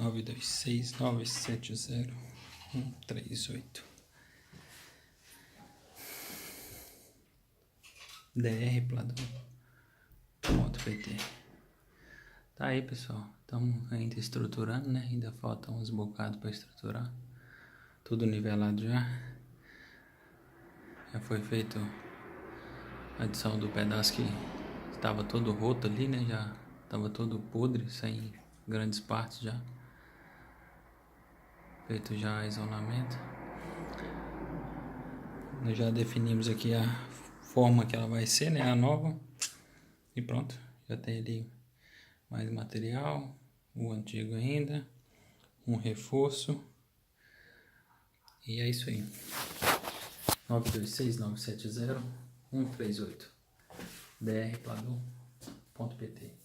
926970138. drplador.pt. Tá aí, pessoal. Estamos ainda estruturando, né? Ainda faltam uns bocados para estruturar. Tudo nivelado já. Já foi feito a adição do pedaço que estava todo roto ali, né? Já estava todo podre, sem grandes partes já. Feito já isolamento. Nós já definimos aqui a forma que ela vai ser, né? A nova. E pronto. Já tem ali mais material. O antigo ainda. Um reforço. E é isso aí. 926970138. drplador.pt